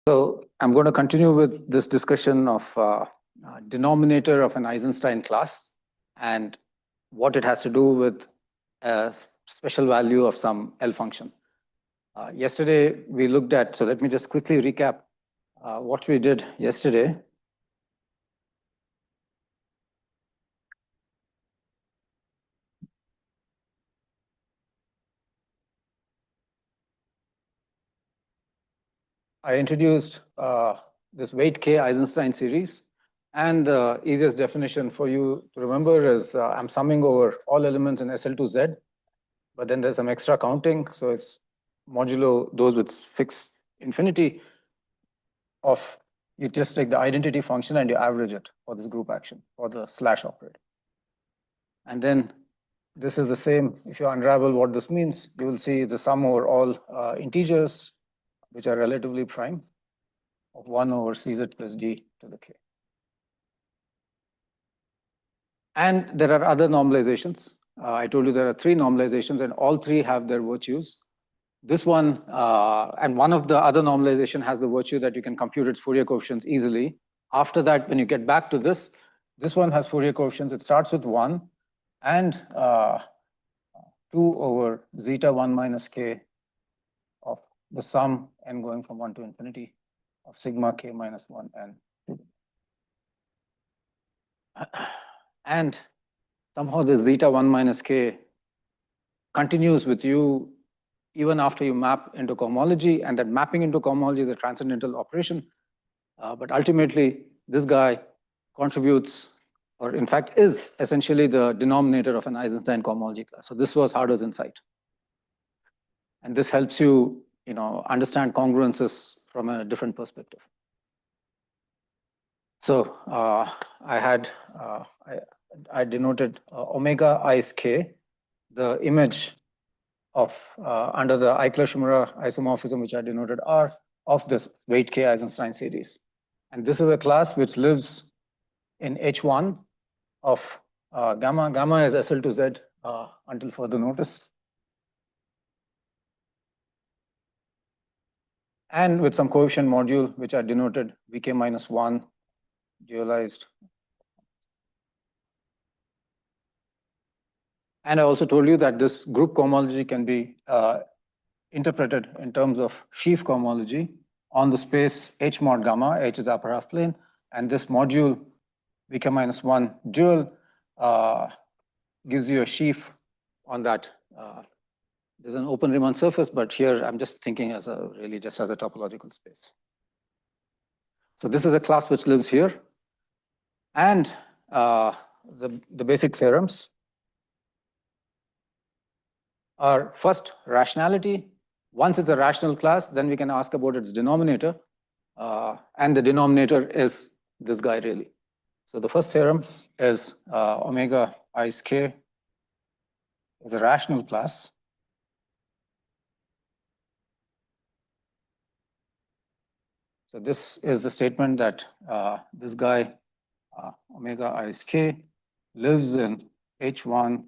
So I'm going to continue with this discussion of denominator of an Eisenstein class and what it has to do with a special value of some L function. Yesterday we looked at, so let me just quickly recap what we did yesterday. I introduced this weight K Eisenstein series, and the easiest definition for you to remember is I'm summing over all elements in SL to Z, but then there's some extra counting, so it's modulo those with fixed infinity of, you just take the identity function and you average it for this group action, or the slash operator. And then this is the same, if you unravel what this means, you will see the sum over all integers, which are relatively prime, of 1 over Cz plus d to the k. And there are other normalizations. I told you there are 3 normalizations, and all 3 have their virtues. This one, and one of the other normalization has the virtue that you can compute its Fourier coefficients easily. After that, when you get back to this one has Fourier coefficients. It starts with 1 and 2 over zeta 1 minus k of the sum n going from 1 to infinity of sigma k minus 1 and 2. And somehow this zeta 1 minus k continues with you even after you map into cohomology, and that mapping into cohomology is a transcendental operation. But ultimately, this guy contributes, or in fact is essentially the denominator of an Eisenstein cohomology class. So this was Harder's insight. And this helps you, understand congruences from a different perspective. So I denoted omega I is k, the image of under the Eichler-Shimura isomorphism, which I denoted R, of this weight K Eisenstein series. And this is a class which lives in H1 of gamma. Gamma is SL to Z until further notice. And with some coefficient module, which are denoted Vk minus 1, dualized. And I also told you that this group cohomology can be interpreted in terms of sheaf cohomology on the space H mod gamma. H is the upper half plane, and this module Vk minus 1 dual gives you a sheaf on that. There's an open Riemann surface, but here I'm just thinking as really just as a topological space. So this is a class which lives here, and the basic theorems are first rationality. Once it's a rational class, then we can ask about its denominator, and the denominator is this guy really. So the first theorem is omega I is k is a rational class. So this is the statement that this guy, omega I is k, lives in H1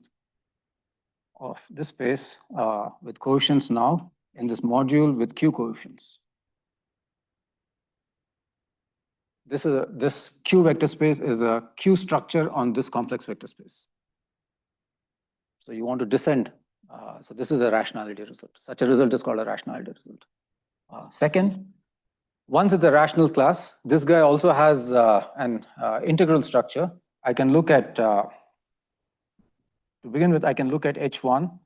of this space with coefficients now in this module with Q coefficients. This Q vector space is a Q structure on this complex vector space. So you want to descend. So this is a rationality result. Such a result is called a rationality result. Second, once it's a rational class, this guy also has an integral structure. I can look at, to begin with, I can look at H1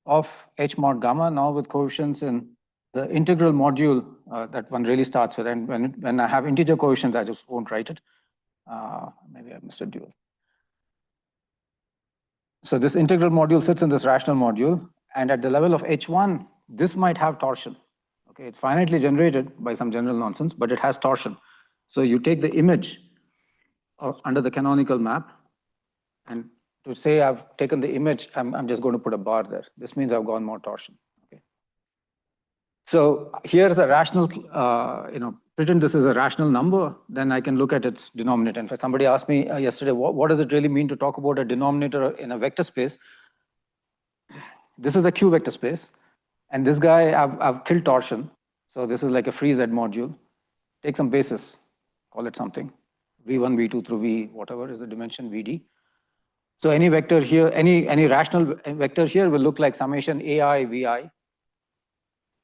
of H mod gamma now with coefficients in the integral module that one really starts with. And when I have integer coefficients, I just won't write it. Maybe I missed a dual. So this integral module sits in this rational module, and at the level of H1, this might have torsion. Okay, it's finitely generated by some general nonsense, but it has torsion. So you take the image under the canonical map, and to say I've taken the image, I'm just going to put a bar there. This means I've gone more torsion. Okay. So here's a rational, pretend this is a rational number, then I can look at its denominator. In fact, somebody asked me yesterday, what does it really mean to talk about a denominator in a vector space? This is a Q vector space, and this guy, I've killed torsion. So this is like a free Z module. take some basis, call it something, V1, V2 through V, whatever is the dimension Vd. So any vector here, any rational vector here will look like summation AI Vi,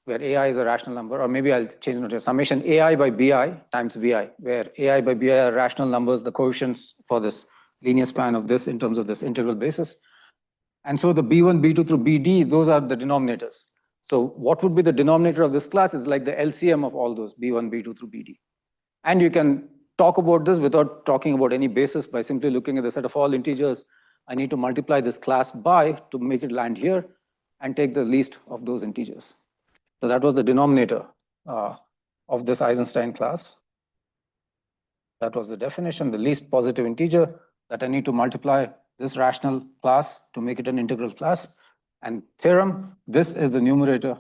where AI is a rational number, or maybe I'll change it to summation AI by Bi times Vi, where AI by Bi are rational numbers, the coefficients for this linear span of this in terms of this integral basis. And so the B1, B2 through BD, those are the denominators. So what would be the denominator of this class is like the LCM of all those B1, B2 through BD. And you can talk about this without talking about any basis by simply looking at the set of all integers. I need to multiply this class by to make it land here and take the least of those integers. So that was the denominator of this Eisenstein class. That was the definition, the least positive integer that I need to multiply this rational class to make it an integral class. And theorem, this is the numerator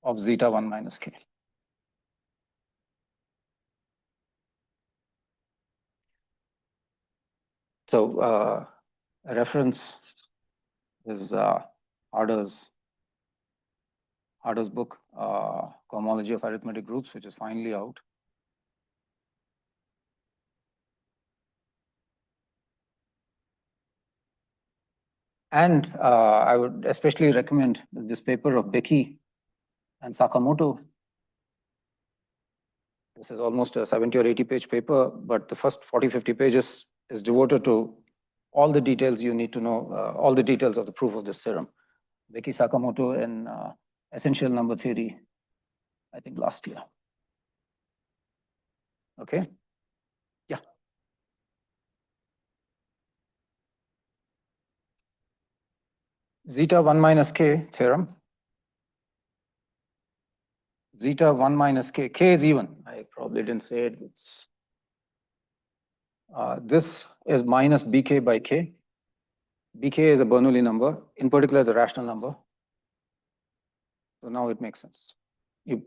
of zeta 1 minus k. So a reference is Hida's book, Cohomology of Arithmetic Groups, which is finally out. And I would especially recommend this paper of Becky and Sakamoto. This is almost a 70 or 80 page paper, but the first 40, 50 pages is devoted to all the details you need to know, all the details of the proof of this theorem. Becky Sakamoto in Essential Number Theory, I think last year. Okay. Yeah. Zeta 1 minus k theorem. Zeta 1 minus k. K is even. I probably didn't say it. This is minus bk by k. Bk is a Bernoulli number, in particular, is a rational number. So now it makes sense. You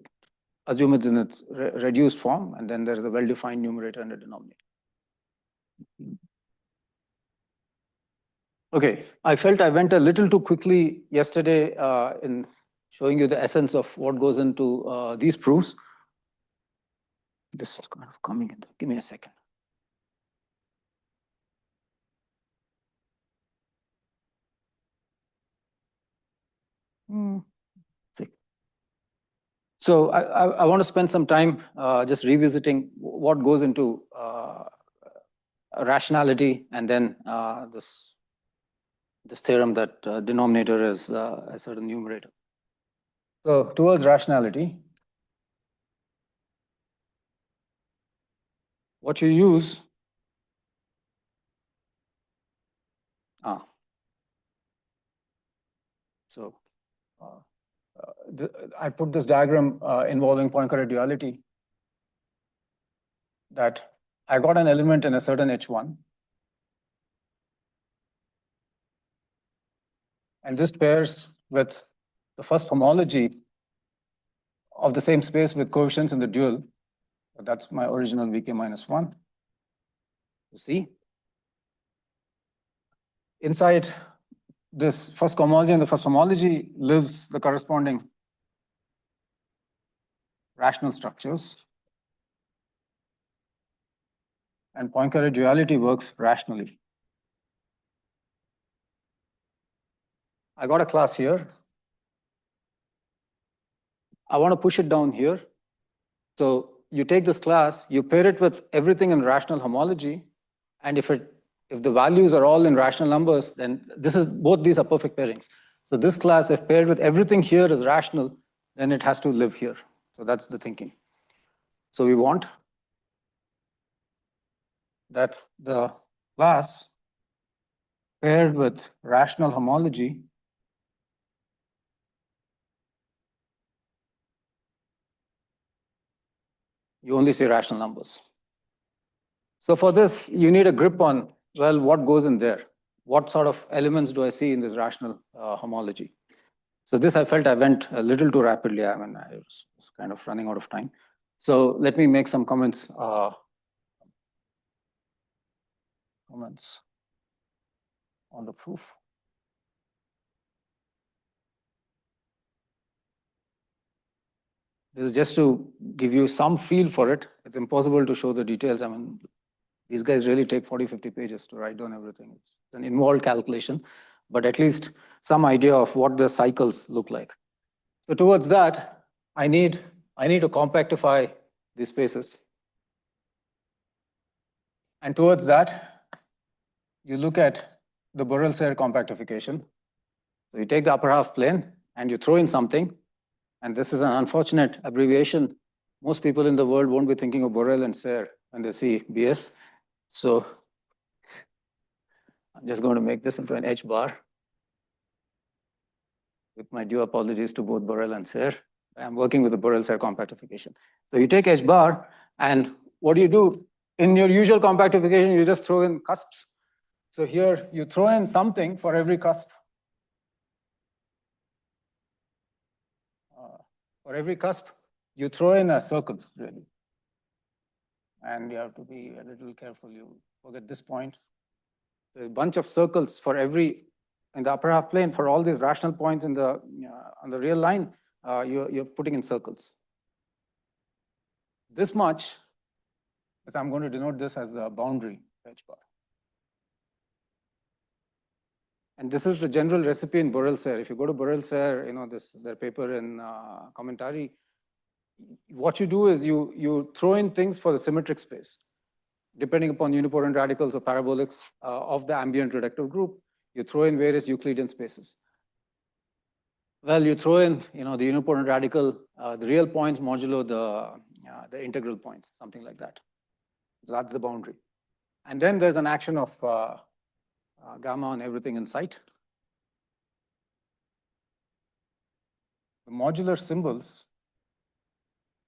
assume it's in its reduced form, and then there's the well-defined numerator and the denominator. Okay, I felt I went a little too quickly yesterday in showing you the essence of what goes into these proofs. This is kind of coming in. Give me a second. See. So I want to spend some time just revisiting what goes into rationality, and then this theorem that denominator is a certain numerator. So towards rationality, what you use, so I put this diagram involving Poincare duality, that I got an element in a certain H1, and this pairs with the first homology of the same space with coefficients in the dual. That's my original Vk minus 1. You see? Inside this first cohomology and the first homology lives the corresponding rational structures. And Poincare duality works rationally. I got a class here. I want to push it down here. So you take this class, you pair it with everything in rational homology, and if the values are all in rational numbers, then both these are perfect pairings. So this class, if paired with everything here is rational, then it has to live here. So that's the thinking. So we want that the class paired with rational homology you only say rational numbers. So for this, you need a grip on, well, what goes in there? What sort of elements do I see in this rational homology? So this, I felt I went a little too rapidly. I mean, I was kind of running out of time. So let me make some comments. Comments on the proof. This is just to give you some feel for it. It's impossible to show the details. I mean, these guys really take 40, 50 pages to write down everything. It's an involved calculation, but at least some idea of what the cycles look like. So towards that, I need to compactify these spaces. And towards that, you look at the Borel-Serre compactification. So you take the upper half plane and you throw in something. And this is an unfortunate abbreviation. Most people in the world won't be thinking of Borel and Serre when they see BS. So I'm just going to make this into an H bar. With my due apologies to both Borel and Serre. I'm working with the Borel-Serre compactification. So you take H bar, and what do you do? In your usual compactification, you just throw in cusps. So here, you throw in something for every cusp. For every cusp, you throw in a circle, really. And you have to be a little careful. You forget this point. There's a bunch of circles for every, in the upper half plane, for all these rational points in the on the real line, you're putting in circles. This much, but I'm going to denote this as the boundary H bar. And this is the general recipe in Borel-Serre. If you go to Borel-Serre, their paper in commentary, what you do is you throw in things for the symmetric space. Depending upon unipotent radicals or parabolics of the ambient reductive group, you throw in various Euclidean spaces. Well, you throw in, the unipotent radical, the real points modulo the integral points, something like that. So that's the boundary. And then there's an action of gamma on everything in sight. The modular symbols,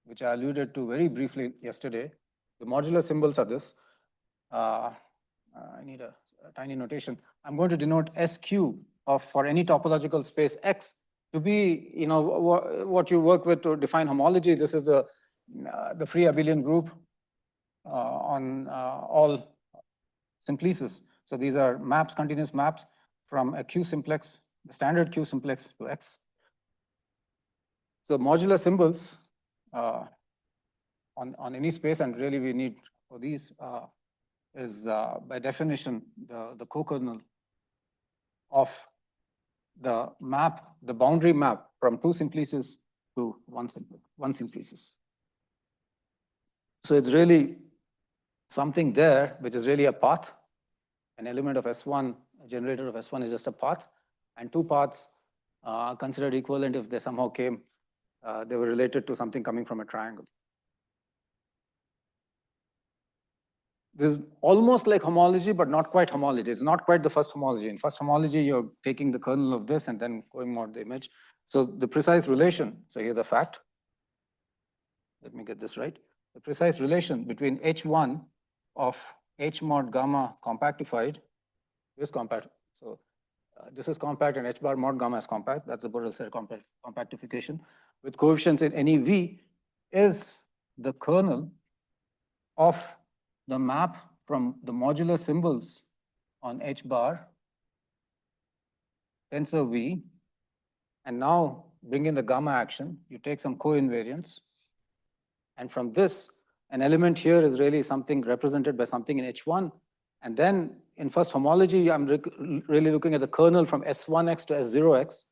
which I alluded to very briefly yesterday, the modular symbols are this. I need a tiny notation. I'm going to denote SQ for any topological space X to be, what you work with to define homology. This is the free abelian group on all simplices. So these are maps, continuous maps from a Q simplex, the standard Q simplex to X. So modular symbols on any space, and really we need for these is by definition the co-kernel of the map, the boundary map from two simplices to one simplices. So it's really something there which is really a path. An element of S1, a generator of S1 is just a path, and two paths are considered equivalent if they somehow came, they were related to something coming from a triangle. This is almost like homology, but not quite homology. It's not quite the first homology. In first homology, you're taking the kernel of this and then going mod the image. So the precise relation, so here's a fact. Let me get this right. The precise relation between H1 of H mod gamma compactified is compact. So this is compact and H bar mod gamma is compact. That's the Borel-Serre compactification. With coefficients in any V is the kernel of the map from the modular symbols on H bar, tensor V, and now bring in the gamma action. You take some co-invariants, and from this, an element here is really something represented by something in H1, and then in first homology, I'm really looking at the kernel from S1x to S0x.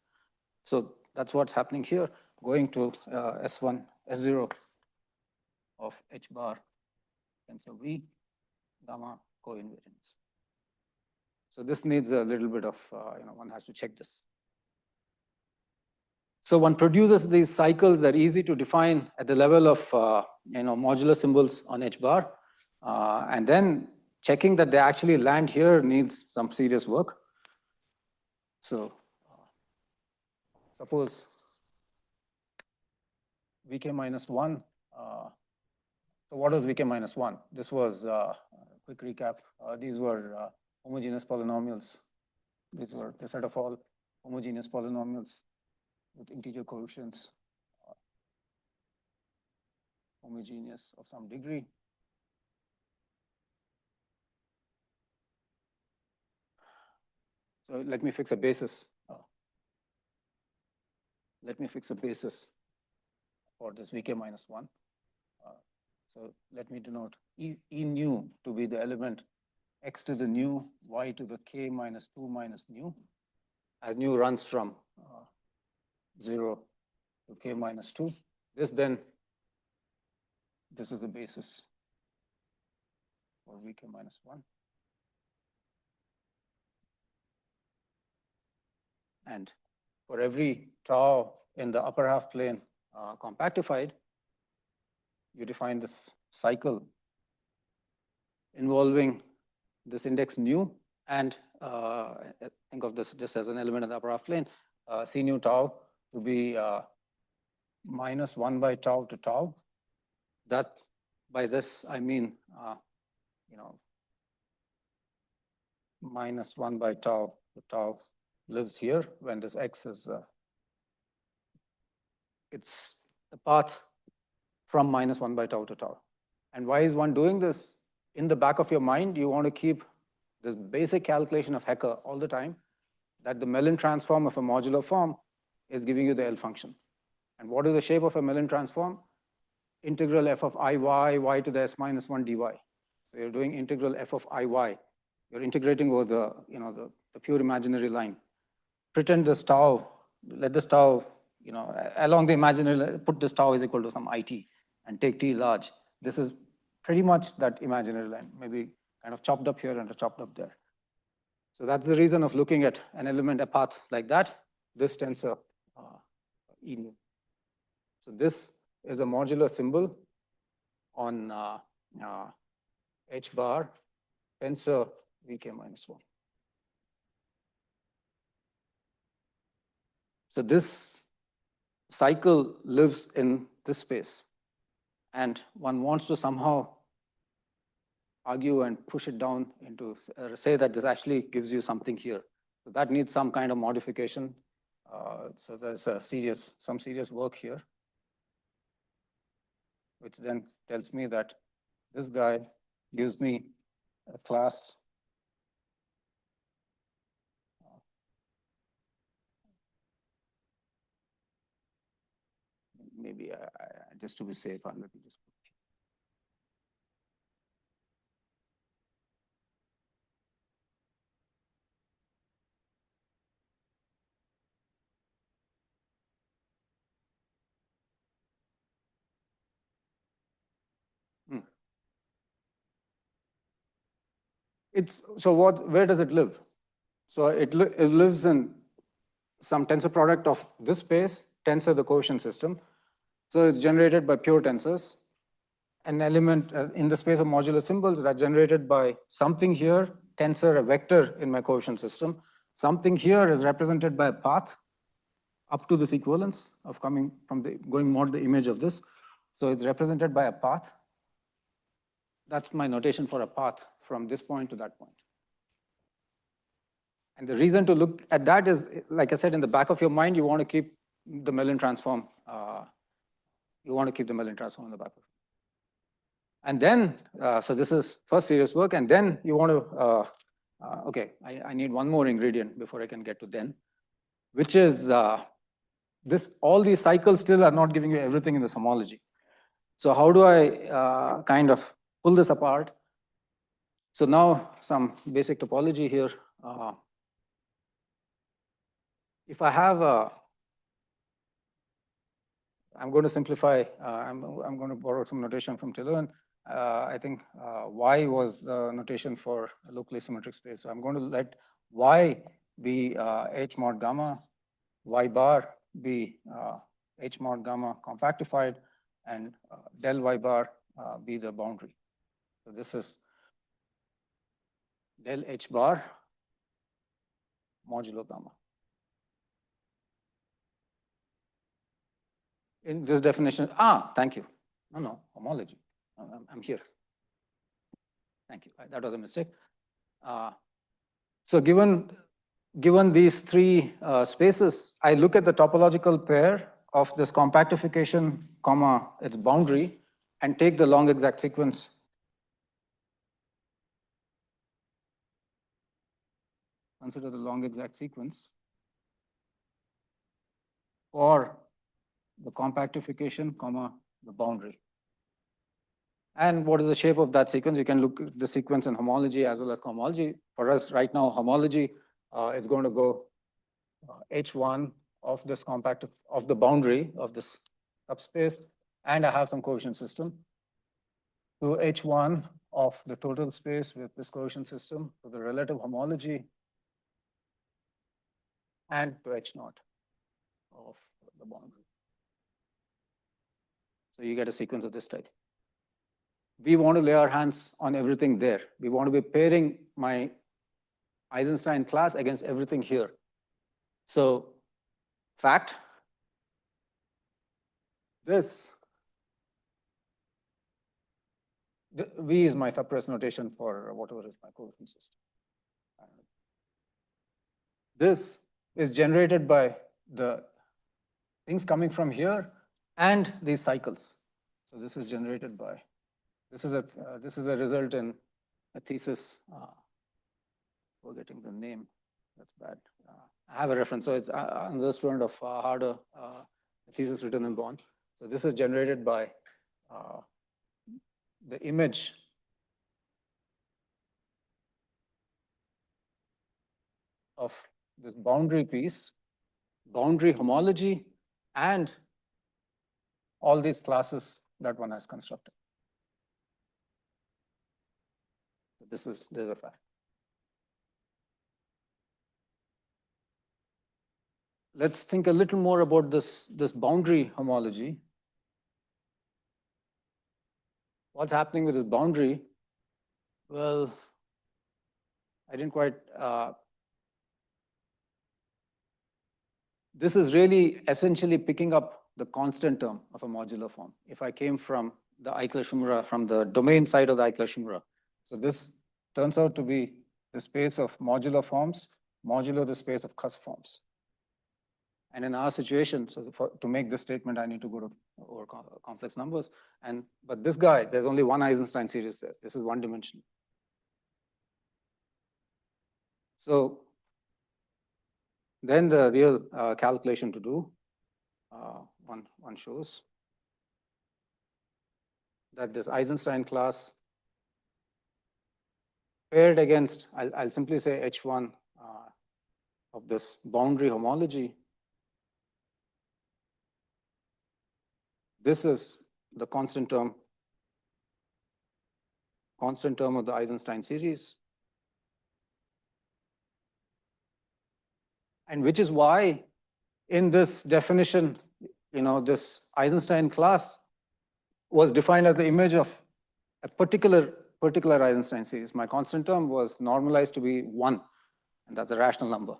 So that's what's happening here, going to S1, S0 of H bar, tensor V, gamma co-invariance. So this needs a little bit of, one has to check this. So one produces these cycles that are easy to define at the level of, modular symbols on H bar. And then checking that they actually land here needs some serious work. So suppose Vk minus 1. So what was Vk minus 1? This was a quick recap. These were homogeneous polynomials. These were the set of all homogeneous polynomials with integer coefficients, homogeneous of some degree. So let me fix a basis. for this Vk minus 1. So let me denote E nu to be the element x to the nu, y to the k minus 2 minus nu, as nu runs from 0 to k minus 2. This is the basis for Vk minus 1. And for every tau in the upper half plane compactified, you define this cycle involving this index nu, and think of this just as an element in the upper half plane, C nu tau to be minus 1 by tau to tau. That, by this, I mean, minus 1 by tau to tau lives here when this x is, it's the path from minus 1 by tau to tau. And why is one doing this? In the back of your mind, you want to keep this basic calculation of Hecker all the time, that the Mellin transform of a modular form is giving you the L function. And what is the shape of a Mellin transform? Integral f of iy, y to the s minus 1 dy. So you're doing integral f of iy. You're integrating over the pure imaginary line. Pretend this tau, let this tau, along the imaginary, put this tau is equal to some it, and take t large. This is pretty much that imaginary line, maybe kind of chopped up here and chopped up there. So that's the reason of looking at an element, a path like that, this tensor E nu. So this is a modular symbol on H bar tensor Vk minus 1. So this cycle lives in this space, and one wants to somehow argue and push it down into, say that this actually gives you something here. So that needs some kind of modification. So there's some serious work here, which then tells me that this guy gives me a class maybe just to be safe, let me just put. Where does it live? So it lives in some tensor product of this space, tensor the coefficient system. So it's generated by pure tensors. An element in the space of modular symbols that are generated by something here, tensor a vector in my coefficient system. Something here is represented by a path up to this equivalence of going more to the image of this. So it's represented by a path. That's my notation for a path from this point to that point. And the reason to look at that is, like I said, in the back of your mind, you want to keep the Mellin transform. You want to keep the Mellin transform in the back of it. And then, so this is first serious work, and then you want to, okay, I need one more ingredient before I can get to then, which is all these cycles still are not giving you everything in this homology. So how do I kind of pull this apart? So now some basic topology here. If I have I'm going to simplify, I'm going to borrow some notation from Tillerson. I think Y was the notation for a locally symmetric space. So I'm going to let Y be H mod gamma, Y bar be H mod gamma compactified, and del Y bar be the boundary. So this is del H bar modulo gamma. In this definition, thank you. No, homology. I'm here. Thank you. That was a mistake. So given these three spaces, I look at the topological pair of this compactification, comma, its boundary, and take the long exact sequence. Consider the long exact sequence for the compactification, comma, the boundary. And what is the shape of that sequence? You can look at the sequence in homology as well as cohomology. For us right now, homology is going to go H1 of this compact of the boundary of this subspace, and I have some coefficient system to H1 of the total space with this coefficient system to the relative homology and to H0 of the boundary. So you get a sequence of this type. We want to lay our hands on everything there. We want to be pairing my Eisenstein class against everything here. So fact, this V is my suppressed notation for whatever is my coefficient system. This is generated by the things coming from here and these cycles. So this is generated by, this is a result in a thesis, forgetting the name, that's bad. I have a reference, so it's another student of harder thesis written in Bonn. So this is generated by the image of this boundary piece, boundary homology, and all these classes that one has constructed. This is a fact. Let's think a little more about this boundary homology. What's happening with this boundary? Well, I didn't quite, this is really essentially picking up the constant term of a modular form. If I came from the Eichler-Shimura, from the domain side of the Eichler-Shimura. So this turns out to be the space of modular forms, modular the space of cusp forms. And in our situation, so to make this statement, I need to go to over complex numbers. But this guy, there's only one Eisenstein series there. This is one dimensional. So then the real calculation to do, one shows that this Eisenstein class paired against, I'll simply say H1 of this boundary homology. This is the constant term of the Eisenstein series. And which is why in this definition, this Eisenstein class was defined as the image of a particular Eisenstein series. My constant term was normalized to be 1, and that's a rational number.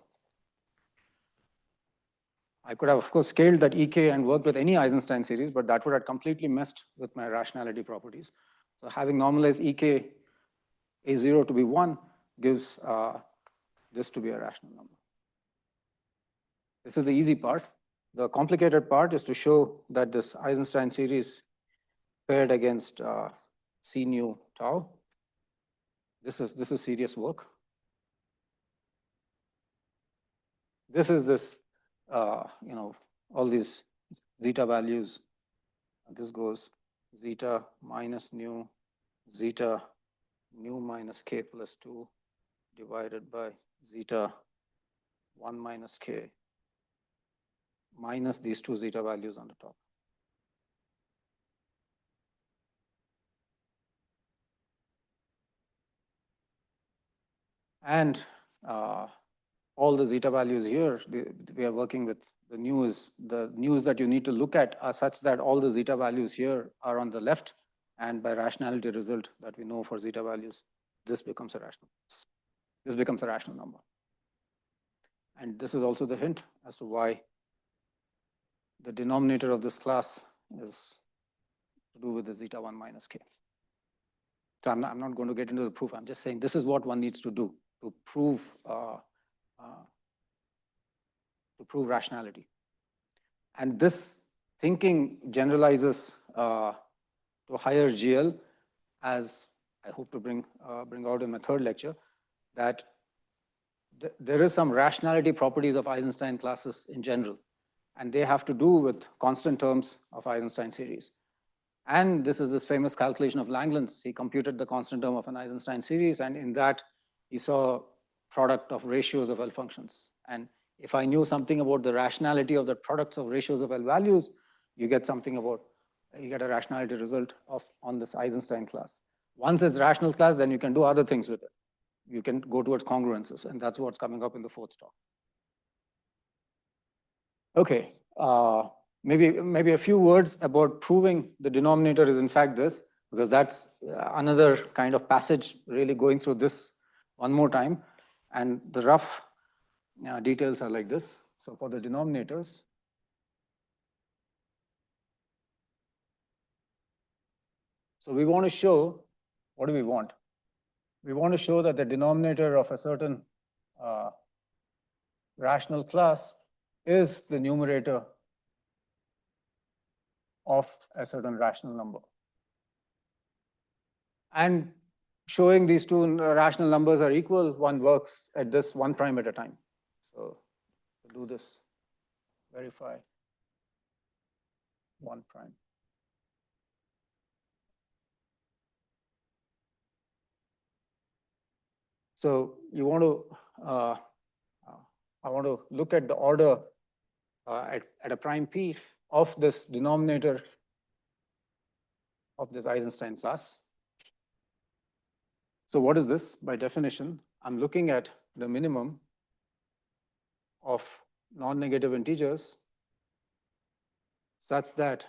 I could have, of course, scaled that EK and worked with any Eisenstein series, but that would have completely messed with my rationality properties. So having normalized EK A0 to be 1 gives this to be a rational number. This is the easy part. The complicated part is to show that this Eisenstein series paired against C nu tau. This is serious work. This is this, all these zeta values. This goes zeta minus nu, zeta nu minus k plus 2 divided by zeta 1 minus k minus these two zeta values on the top. And all the zeta values here, we are working with the news that you need to look at are such that all the zeta values here are on the left, and by rationality result that we know for zeta values, this becomes a rational number. And this is also the hint as to why the denominator of this class is to do with the zeta 1 minus k. So I'm not going to get into the proof. I'm just saying this is what one needs to do to prove rationality. And this thinking generalizes to higher GL, as I hope to bring out in my third lecture, that there is some rationality properties of Eisenstein classes in general. and they have to do with constant terms of Eisenstein series. And this is this famous calculation of Langlands. He computed the constant term of an Eisenstein series, and in that, he saw product of ratios of L functions. And if I knew something about the rationality of the products of ratios of L values, you get something about, you get a rationality result on this Eisenstein class. Once it's rational class, then you can do other things with it. You can go towards congruences, and that's what's coming up in the fourth talk. Okay, maybe a few words about proving the denominator is in fact this, because that's another kind of passage really going through this one more time. And the rough details are like this. So for the denominators, so we want to show, what do we want? We want to show that the denominator of a certain rational class is the numerator of a certain rational number. And showing these two rational numbers are equal, one works at this one prime at a time. So to do this, verify one prime. So you want to, I want to look at the order at a prime p of this denominator of this Eisenstein class. So what is this? By definition, I'm looking at the minimum of non-negative integers such that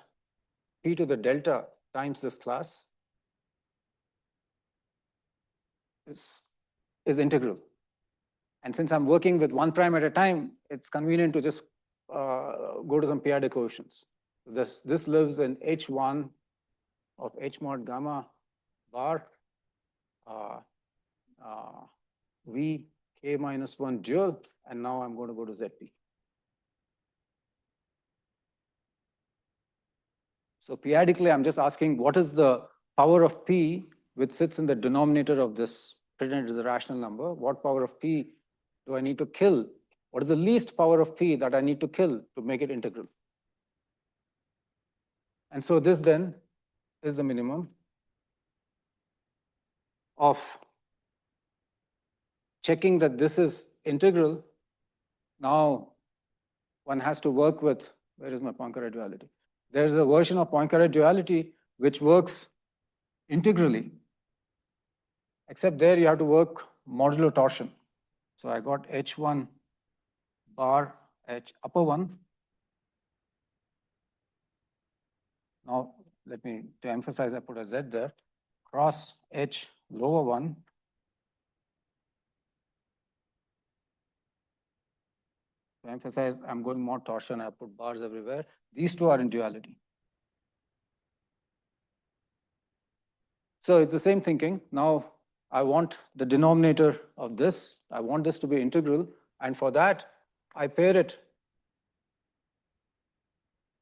p to the delta times this class is integral. And since I'm working with one prime at a time, it's convenient to just go to some periodic coefficients. This lives in H1 of H mod gamma bar V k minus 1 Jürg, and now I'm going to go to ZP. So periodically, I'm just asking what is the power of P which sits in the denominator of this pretend is a rational number? What power of P do I need to kill? What is the least power of P that I need to kill to make it integral? And so this then is the minimum of checking that this is integral. Now one has to work with, where is my Poincare duality? There's a version of Poincare duality which works integrally, except there you have to work modular torsion. So I got H1 bar H upper 1. Now let me, to emphasize, I put a Z there, cross H lower 1. To emphasize, I'm going more torsion, I put bars everywhere. These two are in duality. So it's the same thinking. Now I want the denominator of this. I want this to be integral. And for that, I pair it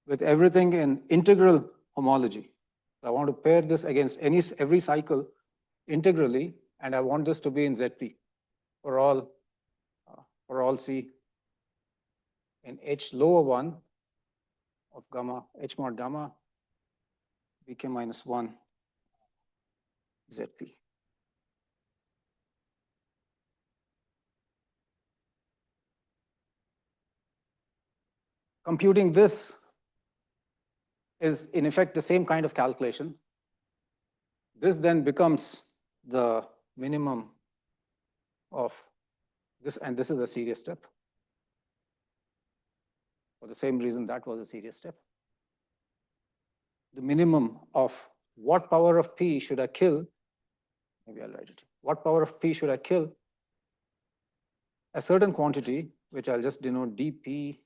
with everything in integral homology. I want to pair this against every cycle integrally, and I want this to be in ZP for all C in H lower 1 of gamma, H mod gamma, Vk minus 1 ZP. Computing this is in effect the same kind of calculation. This then becomes the minimum of this, and this is a serious step. For the same reason that was a serious step. The minimum of what power of P should I kill? Maybe I'll write it. What power of P should I kill? A certain quantity, which I'll just denote dp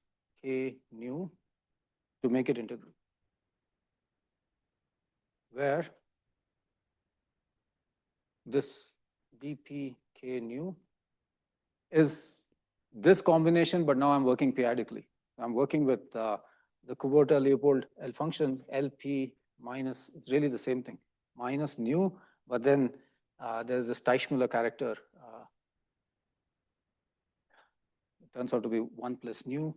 k nu, to make it integral, where this dp k nu is this combination, but now I'm working periodically. I'm working with the Kubota-Leopold L function, LP minus, it's really the same thing, minus nu, but then there's this Teichmüller character. It turns out to be 1 plus nu,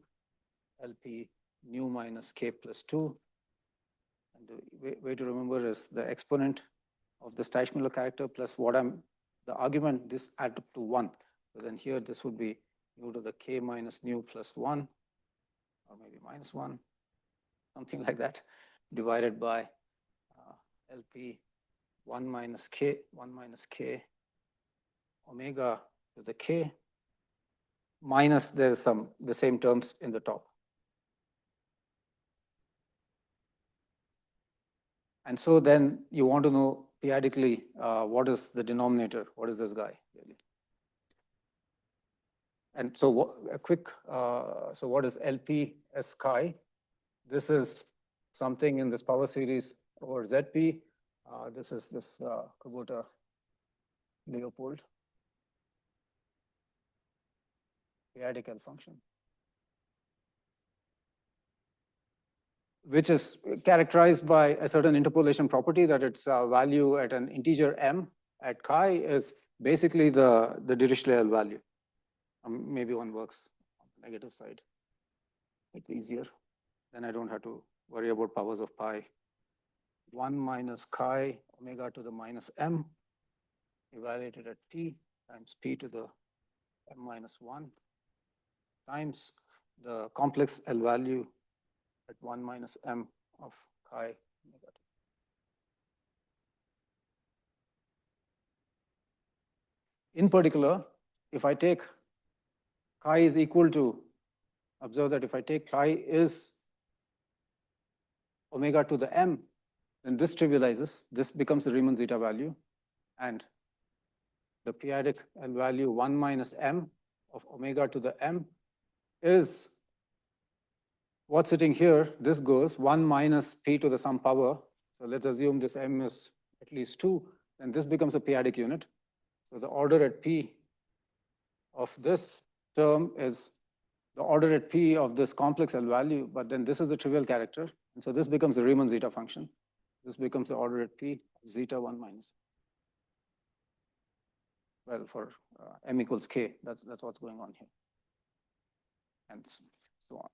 LP nu minus k plus 2. And the way to remember is the exponent of the Steichmüller character plus the argument, this add up to 1. So then here this would be nu to the k minus nu plus 1, or maybe minus 1, something like that, divided by LP 1 minus k omega to the k minus there's the same terms in the top. And so then you want to know periodically what is the denominator, what is this guy really? And so a quick, so what is LP S chi? This is something in this power series over ZP. This is this Kubota Leopold periodic L function, which is characterized by a certain interpolation property that its value at an integer m at chi is basically the Dirichlet value. Maybe one works on the negative side. It's easier. Then I don't have to worry about powers of pi. 1 minus chi omega to the minus m evaluated at t times p to the m minus 1 times the complex L value at 1 minus m of chi omega t. In particular, if I take chi is equal to, observe that if I take chi is omega to the m, then this trivializes, this becomes the Riemann zeta value, and the periodic L value 1 minus m of omega to the m is what's sitting here. This goes 1 minus p to the some power. So let's assume this m is at least 2, then this becomes a periodic unit. So the order at p of this term is the order at p of this complex L value, but then this is the trivial character. And so this becomes the Riemann zeta function. This becomes the order at p of zeta 1 minus. Well, for m equals k, that's what's going on here. And so on.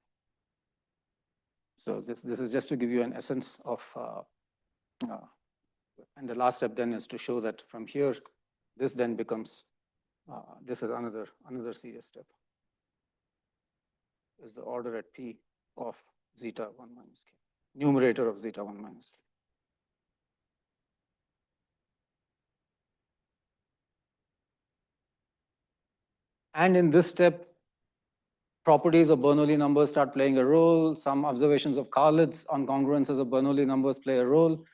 So this is just to give you an essence of, and the last step then is to show that from here, this then becomes, this is another serious step, is the order at p of zeta 1 minus k, numerator of zeta 1 minus k. And in this step, properties of Bernoulli numbers start playing a role. Some observations of Karlitz on congruences of Bernoulli numbers play a role.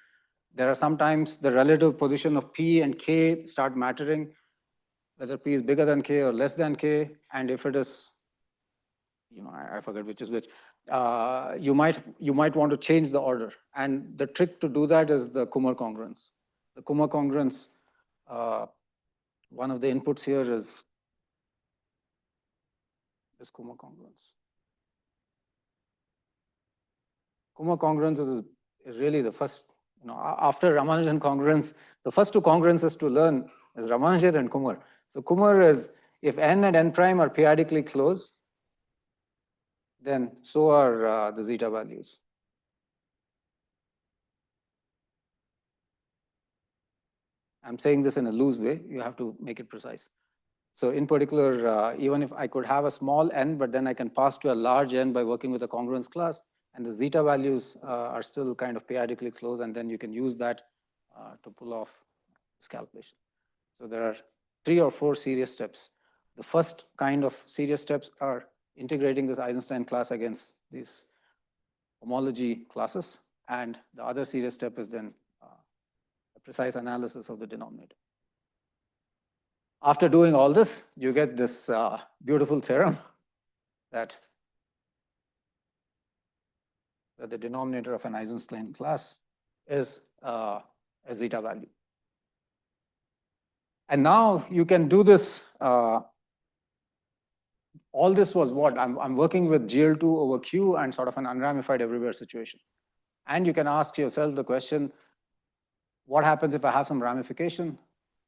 There are sometimes the relative position of p and k start mattering, whether p is bigger than k or less than k. And if it is, I forget which is which, you might want to change the order. And the trick to do that is the Kummer congruence. The Kummer congruence, one of the inputs here is this Kummer congruence. Kummer congruence is really the first, after Ramanujan congruence, the first two congruences to learn is Ramanujan and Kummer. So Kummer is, if n and n prime are periodically close, then so are the zeta values. I'm saying this in a loose way, you have to make it precise. So in particular, even if I could have a small n, but then I can pass to a large n by working with a congruence class, and the zeta values are still kind of periodically close, and then you can use that to pull off this calculation. So there are 3 or 4 serious steps. The first kind of serious steps are integrating this Eisenstein class against these homology classes, and the other serious step is then a precise analysis of the denominator. After doing all this, you get this beautiful theorem that the denominator of an Eisenstein class is a zeta value. And now you can do this. All this was what? I'm working with GL2 over Q and sort of an unramified everywhere situation. And you can ask yourself the question, what happens if I have some ramification?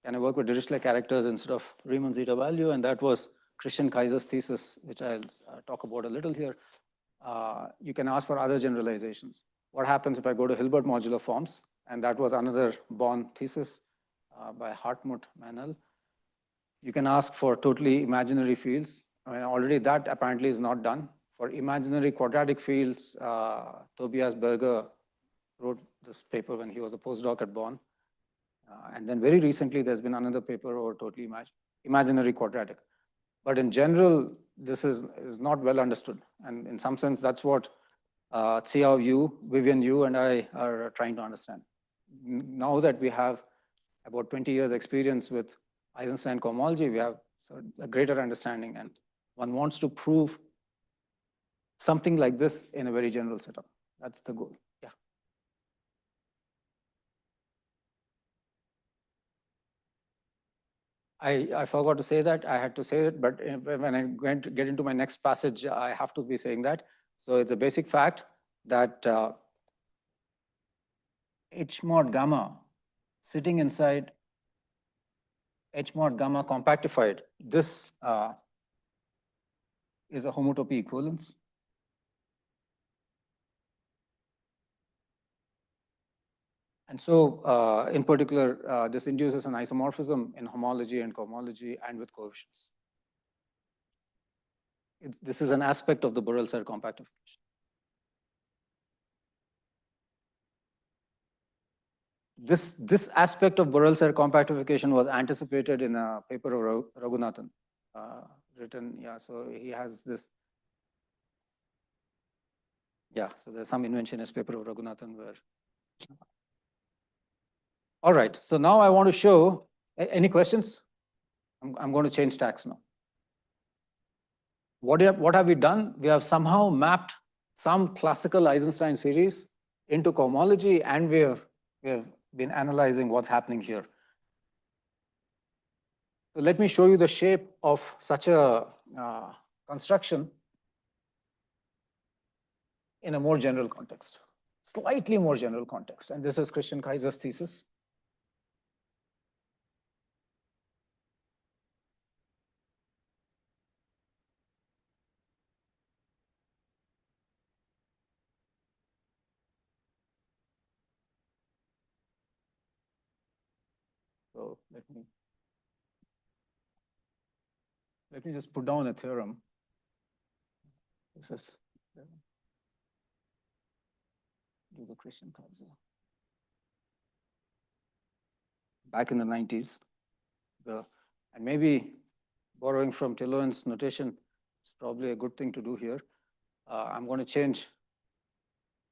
Can I work with Dirichlet characters instead of Riemann zeta value? And that was Christian Kaiser's thesis, which I'll talk about a little here. you can ask for other generalizations. What happens if I go to Hilbert modular forms? And that was another Bonn thesis by Hartmut Manel. You can ask for totally imaginary fields. I mean, already that apparently is not done. For imaginary quadratic fields, Tobias Berger wrote this paper when he was a postdoc at Bonn. And then very recently, there's been another paper over totally imaginary quadratic. But in general, this is not well understood. And in some sense, that's what Xiao Yu, Vivian Yu, and I are trying to understand. Now that we have about 20 years experience with Eisenstein cohomology, we have a greater understanding, and one wants to prove something like this in a very general setup. That's the goal. Yeah. I forgot to say that. I had to say it, but when I'm going to get into my next passage, I have to be saying that. So it's a basic fact that H mod gamma sitting inside H mod gamma compactified, this is a homotopy equivalence. And so, in particular, this induces an isomorphism in homology and cohomology and with coefficients. This is an aspect of the Borel-Serre compactification. This aspect of Borel-Serre compactification was anticipated in a paper of Raghunathan, written, yeah, so he has this. Yeah, so there's some inventionist paper of Raghunathan where. All right, so now I want to show, any questions? I'm going to change tacks now. What have we done? We have somehow mapped some classical Eisenstein series into cohomology, and we have been analyzing what's happening here. So let me show you the shape of such a construction in a more general context, slightly more general context. And this is Christian Kaiser's thesis. So let me just put down a theorem. This is do the Christian Kaiser. Back in the 90s, and maybe borrowing from Tillowen's notation is probably a good thing to do here. I'm going to change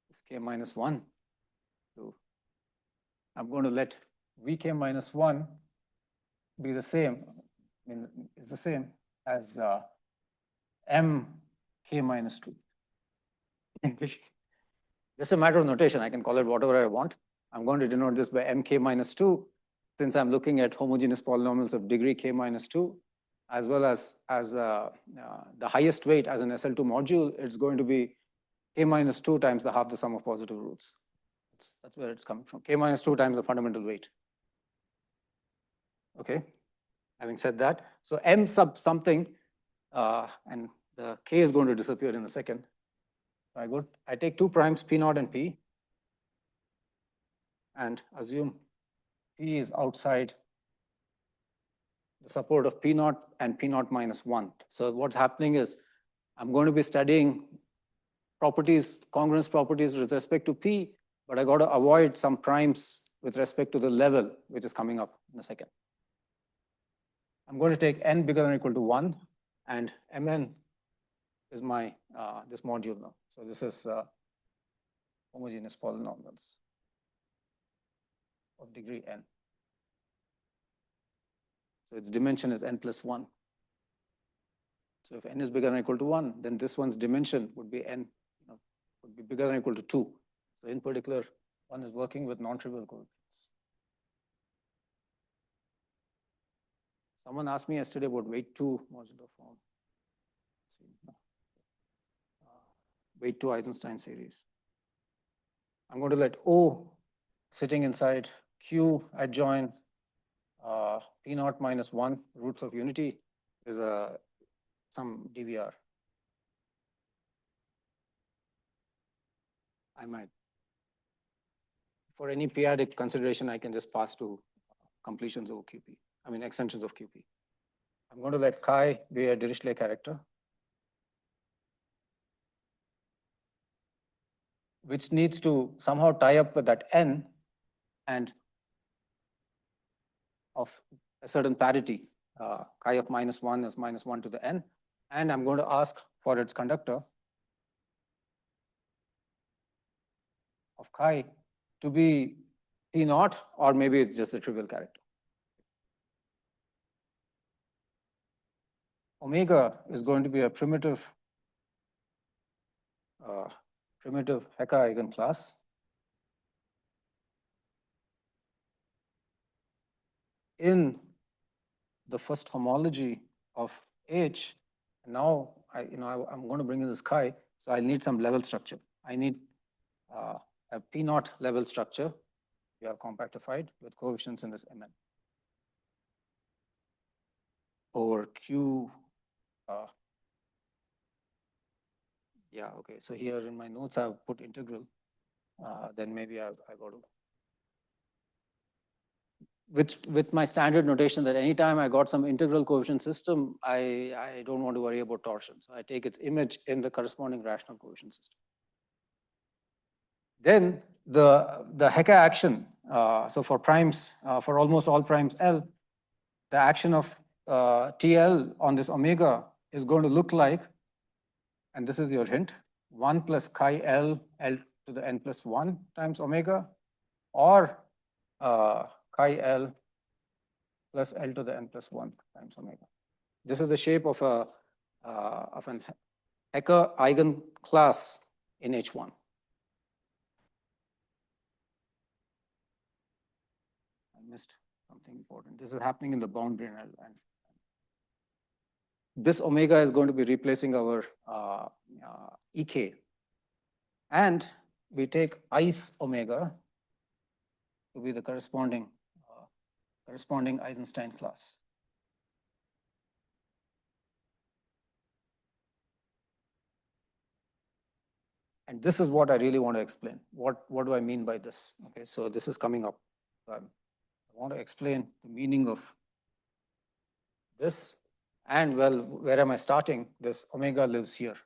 this k minus 1 to, I'm going to let vk minus 1 be the same, I mean, is the same as m k minus 2. This is a matter of notation. I can call it whatever I want. I'm going to denote this by mk minus 2, since I'm looking at homogeneous polynomials of degree k minus 2, as well as the highest weight as an SL2 module, it's going to be k minus 2 times half the sum of positive roots. That's where it's coming from. K minus 2 times the fundamental weight. Okay. Having said that, so m sub something, and the k is going to disappear in a second. I take 2 primes, P naught and P, and assume P is outside the support of P naught and P naught minus 1. So what's happening is I'm going to be studying properties, congruence properties with respect to P, but I got to avoid some primes with respect to the level, which is coming up in a second. I'm going to take n bigger than or equal to 1, and Mn is my this module now. So this is homogeneous polynomials of degree n. So its dimension is n plus 1. So if n is bigger than or equal to 1, then this one's dimension would be n, would be bigger than or equal to 2. So in particular, one is working with non-trivial coefficients. Someone asked me yesterday about weight 2 modular form. Weight 2 Eisenstein series. I'm going to let O sitting inside Q adjoin P naught minus 1 roots of unity is some DVR. I might. For any periodic consideration, I can just pass to completions of QP. I mean, extensions of QP. I'm going to let chi be a Dirichlet character, which needs to somehow tie up with that n and of a certain parity. Chi of -1 is -1 to the n. And I'm going to ask for its conductor of chi to be T naught, or maybe it's just a trivial character. Omega is going to be a primitive Hecke eigenclass in the first homology of H. Now I'm going to bring in this chi, so I need some level structure. I need a P naught level structure. We have compactified with coefficients in this Mn over Q. Yeah, okay. So here in my notes I've put integral. Then maybe I go to with my standard notation that anytime I got some integral coefficient system, I don't want to worry about torsion. So I take its image in the corresponding rational coefficient system. Then the Hecke action, so for primes, for almost all primes L, the action of TL on this omega is going to look like, and this is your hint, 1 plus chi L, L to the n plus 1 times omega, or chi L plus L to the n plus 1 times omega. This is the shape of an Hecke eigenclass in H1. I missed something important. This is happening in the boundary, and this omega is going to be replacing our Ek. And we take ice omega to be the corresponding Eisenstein class. And this is what I really want to explain. What do I mean by this? Okay, so this is coming up. I want to explain the meaning of this. And well, where am I starting? This omega lives here.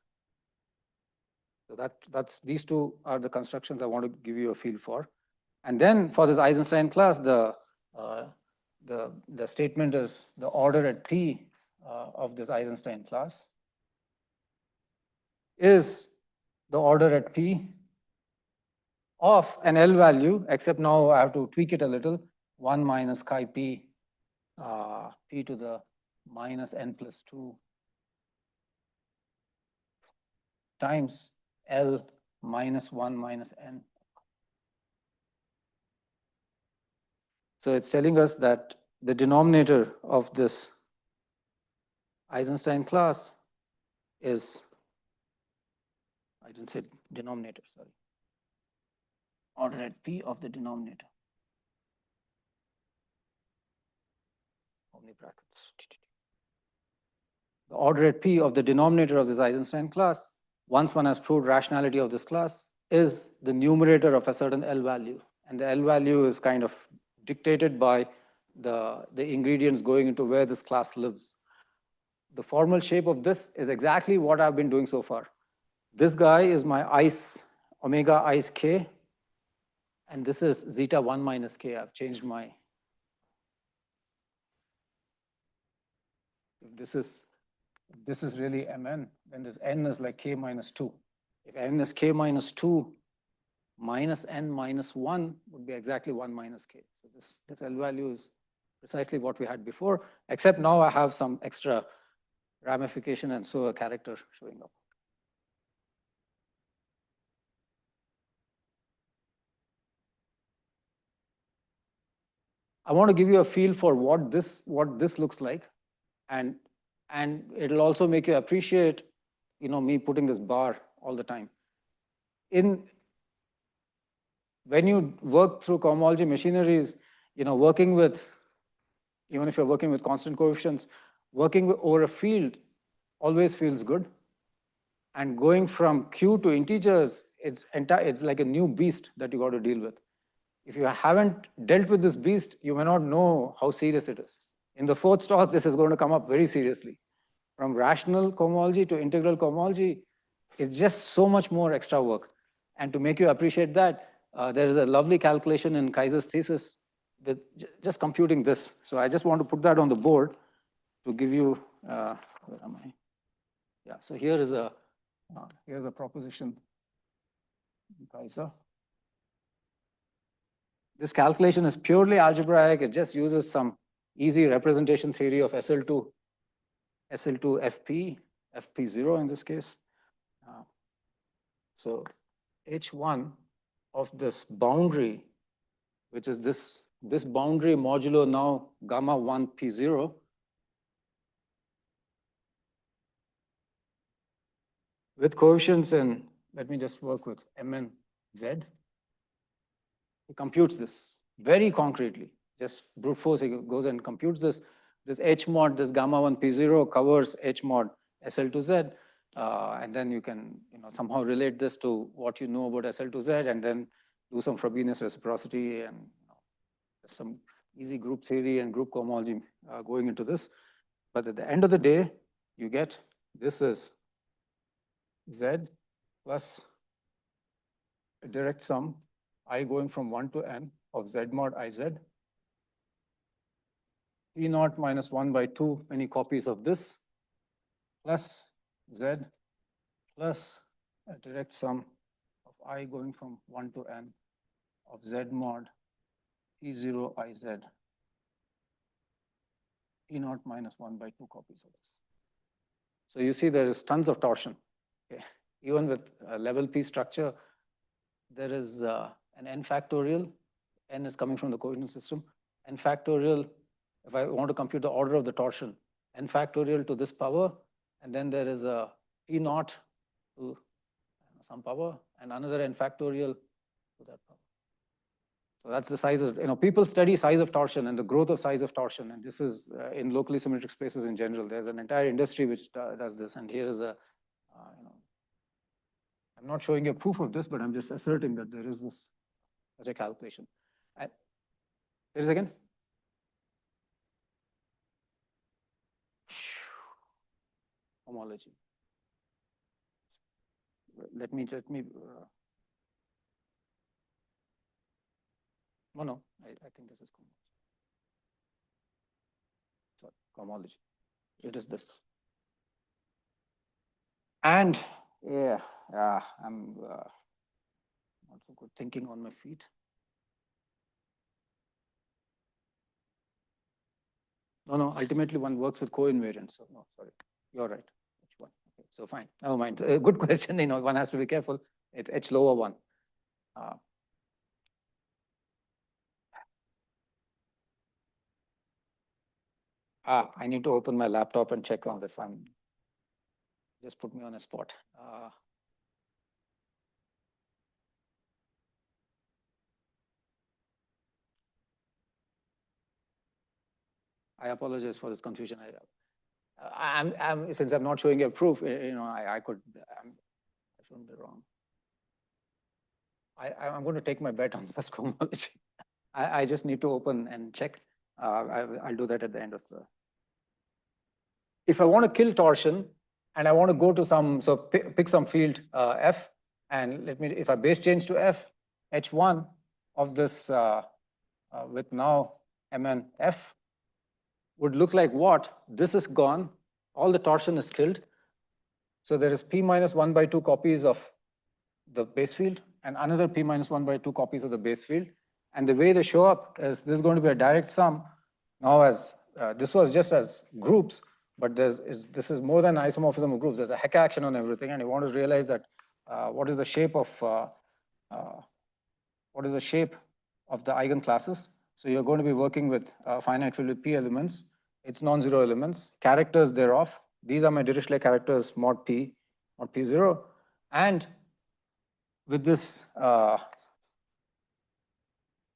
So that's these two are the constructions I want to give you a feel for. And then for this Eisenstein class, the statement is the order at P of this Eisenstein class is the order at P of an L value, except now I have to tweak it a little, 1 minus chi P, P to the minus n plus 2 times L minus 1 minus n. So it's telling us that the denominator of this Eisenstein class is, I didn't say denominator, sorry, order at P of the denominator. How many brackets? The order at P of the denominator of this Eisenstein class, once one has proved rationality of this class, is the numerator of a certain L value. And the L value is kind of dictated by the ingredients going into where this class lives. The formal shape of this is exactly what I've been doing so far. This guy is my ice, omega ice k, and this is zeta 1 minus k. I've changed my, this is really Mn, then this n is like k minus 2. If n is k minus 2, minus n minus 1 would be exactly 1 minus k. So this L value is precisely what we had before, except now I have some extra ramification and so a character showing up. I want to give you a feel for what this looks like, and it'll also make you appreciate, me putting this bar all the time. When you work through cohomology machineries, working with, even if you're working with constant coefficients, working over a field always feels good. And going from Q to integers it's like a new beast that you got to deal with. If you haven't dealt with this beast, you may not know how serious it is. In the fourth talk, this is going to come up very seriously. From rational cohomology to integral cohomology, it's just so much more extra work. And to make you appreciate that, there is a lovely calculation in Kaiser's thesis with just computing this. So I just want to put that on the board to give you, where am I? Yeah, so here's a proposition in Kaiser. This calculation is purely algebraic. It just uses some easy representation theory of SL2 FP, FP0 in this case. So H1 of this boundary, which is this boundary modulo now gamma 1 P0, with coefficients in, let me just work with Mn Z. He computes this very concretely, just brute force. He goes and computes this. This H mod, this gamma 1 P0 covers H mod SL2Z. And then you can somehow relate this to what you know about SL2Z and then do some Frobenius reciprocity and some easy group theory and group cohomology going into this. But at the end of the day, you get this is Z plus a direct sum I going from 1 to n of Z mod IZ. P naught minus 1 by 2 many copies of this plus Z plus a direct sum of I going from 1 to n of Z mod P0 IZ. P naught minus 1 by 2 copies of this. So you see there is tons of torsion. Okay. Even with a level P structure, there is an n factorial. N is coming from the coordinate system. N factorial, if I want to compute the order of the torsion, n factorial to this power, and then there is a P naught to some power, and another n factorial to that power. So that's the size of, people study size of torsion and the growth of size of torsion, and this is in locally symmetric spaces in general. There's an entire industry which does this, and here is a, I'm not showing you proof of this, but I'm just asserting that there is this such a calculation. And there is again. Homology. Let me. No, I think this is cohomology. Sorry, cohomology. It is this. And yeah, I'm not so good thinking on my feet. No, ultimately one works with co-invariants. So no, sorry, you're right. H1. Okay, so fine, never mind. Good question. One has to be careful. It's H lower one. I need to open my laptop and check on this. Just put me on a spot. I apologize for this confusion. Since I'm not showing you a proof, I shouldn't be wrong. I'm going to take my bet on first cohomology. I just need to open and check. I'll do that at the end of the. If I want to kill torsion and I want to go to some, so pick some field F, and if I base change to F, H1 of this with now Mn F would look like what? This is gone, all the torsion is killed. So there is P minus 1 by 2 copies of the base field and another P minus 1 by 2 copies of the base field. And the way they show up is this is going to be a direct sum. Now as this was just as groups, but this is more than isomorphism of groups. There's a heck action on everything, and you want to realize that what is the shape of the eigenclasses. So you're going to be working with finite field with P elements. It's non-zero elements, characters thereof. These are my Dirichlet characters mod P, mod P0. And with this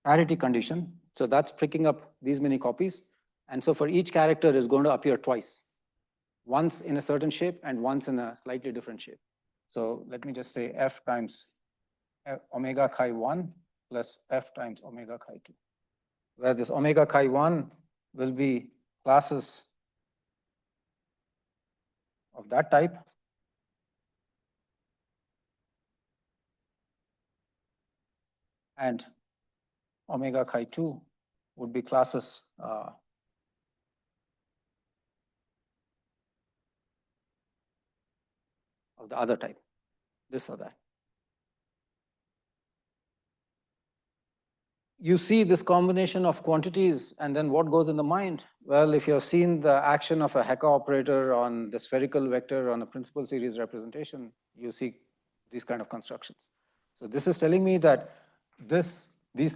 parity condition, so that's picking up these many copies. And so for each character is going to appear twice, once in a certain shape and once in a slightly different shape. So let me just say F times omega chi 1 plus f times omega chi 2, where this omega chi 1 will be classes of that type, and omega chi 2 would be classes of the other type, this or that. You see this combination of quantities, and then what goes in the mind? Well, if you have seen the action of a Hecke operator on the spherical vector on a principal series representation, you see these kind of constructions. So this is telling me that these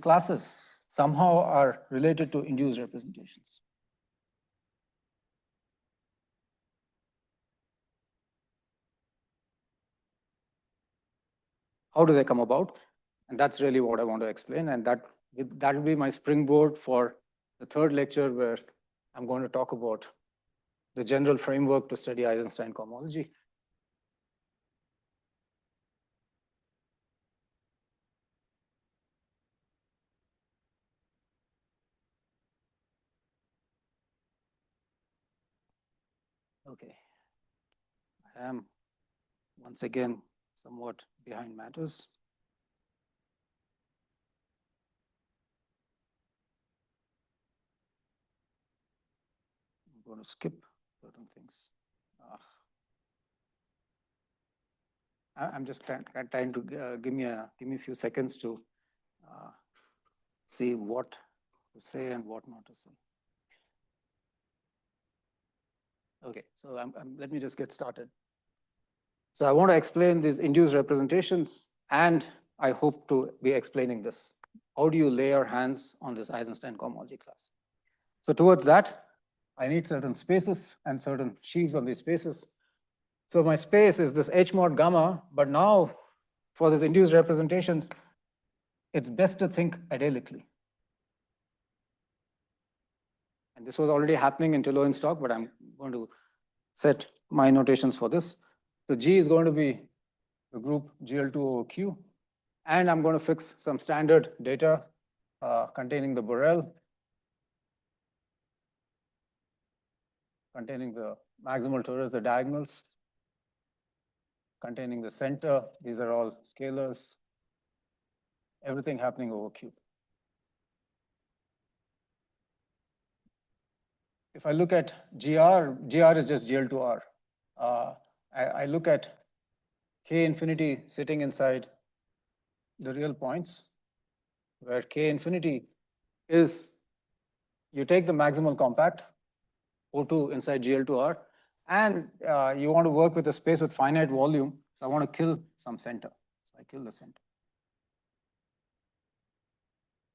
classes somehow are related to induced representations. How do they come about? And that's really what I want to explain. And that will be my springboard for the third lecture, where I'm going to talk about the general framework to study Eisenstein cohomology. Okay. I am once again somewhat behind matters. I'm going to skip certain things. I'm just trying to give me a few seconds to see what to say and what not to say. Okay, so let me just get started. So I want to explain these induced representations, and I hope to be explaining this. How do you lay your hands on this Eisenstein cohomology class? So towards that, I need certain spaces and certain sheaves on these spaces. So my space is this H mod gamma, but now for these induced representations, it's best to think adelically. And this was already happening in Lowenstock, but I'm going to set my notations for this. So G is going to be the group GL2 over Q, and I'm going to fix some standard data containing the Borel, containing the maximal torus, the diagonals, containing the center. These are all scalars. Everything happening over Q. If I look at GR is just GL2R. I look at K infinity sitting inside the real points, where K infinity is, you take the maximal compact, O2 inside GL2R, and you want to work with a space with finite volume. So I want to kill some center. So I kill the center.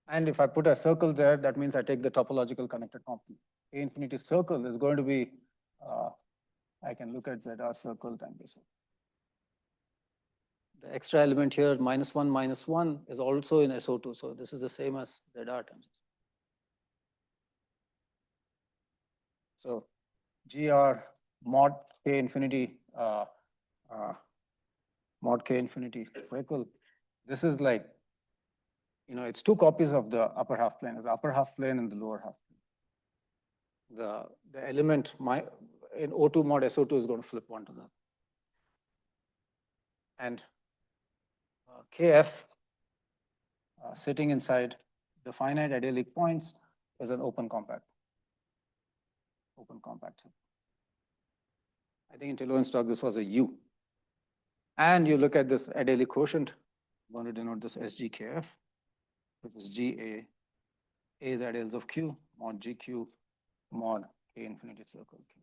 And if I put a circle there, that means I take the topological connected component. A infinity circle is going to be, I can look at ZR circle times this one. The extra element here, -1, is also in SO2. So this is the same as ZR times. So GR mod K infinity, mod K infinity circle. This is like, it's two copies of the upper half plane, the upper half plane and the lower half plane. The element in O2 mod SO2 is going to flip one to the other. And KF sitting inside the finite idyllic points is an open compact. I think in Lowenstock this was a U. And you look at this idyllic quotient, I'm going to denote this as GKF, which is GA. A is ideals of Q, mod GQ, mod K infinity circle Q.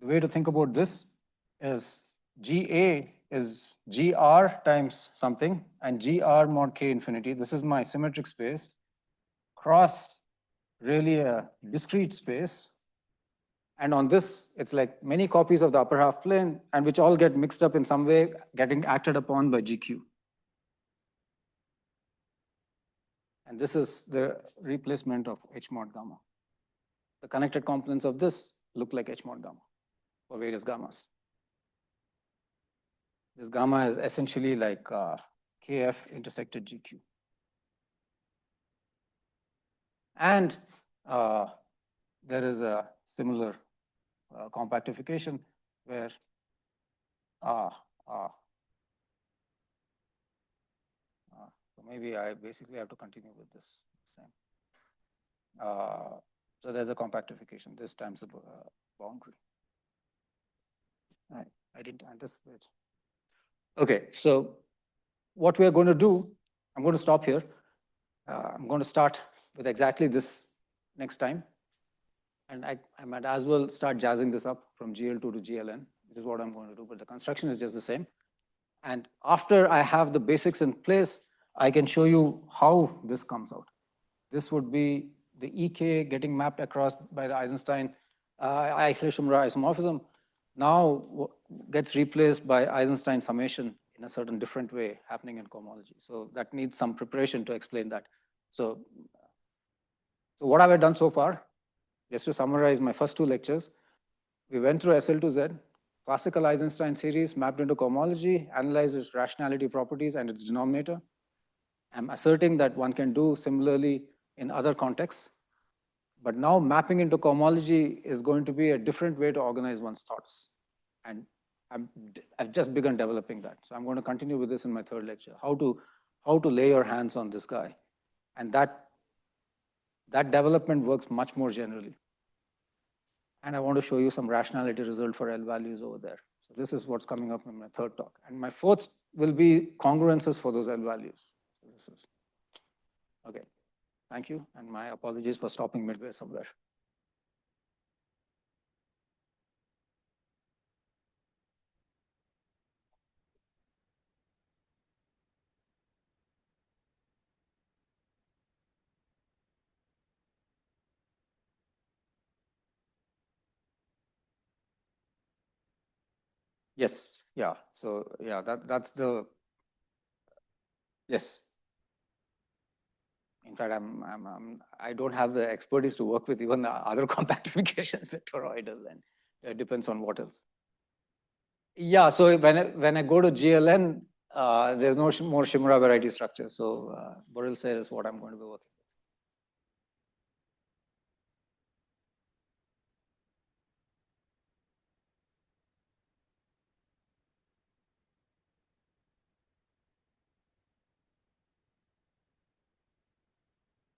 The way to think about this is GA is GR times something, and GR mod K infinity, this is my symmetric space, cross really a discrete space. And on this, it's like many copies of the upper half plane, and which all get mixed up in some way, getting acted upon by GQ. And this is the replacement of H mod gamma. The connected components of this look like H mod gamma for various gammas. This gamma is essentially like KF intersected GQ. And there is a similar compactification where so maybe I basically have to continue with this time. So there's a compactification, this times the boundary. I didn't anticipate. Okay, so what we are going to do, I'm going to stop here. I'm going to start with exactly this next time. And I might as well start jazzing this up from GL2 to GLN, which is what I'm going to do, but the construction is just the same. And after I have the basics in place, I can show you how this comes out. This would be the EK getting mapped across by the Eisenstein Eichler-Schumra isomorphism now gets replaced by Eisenstein summation in a certain different way happening in cohomology. So that needs some preparation to explain that. So what have I done so far? Just to summarize my first two lectures, we went through SL to Z, classical Eisenstein series mapped into cohomology, analyzed its rationality properties and its denominator. I'm asserting that one can do similarly in other contexts, but now mapping into cohomology is going to be a different way to organize one's thoughts. And I've just begun developing that. So I'm going to continue with this in my third lecture, how to lay your hands on this guy. And that development works much more generally. And I want to show you some rationality result for L values over there. So this is what's coming up in my third talk. And my fourth will be congruences for those L values. So this is, okay, thank you. And my apologies for stopping midway somewhere. Yes, yeah. So yeah, that's the, yes. In fact, I don't have the expertise to work with even the other compactifications that toroidal, and it depends on what else. Yeah, so when I go to GLN, there's no more Shimura variety structure. So Borel is what I'm going to be working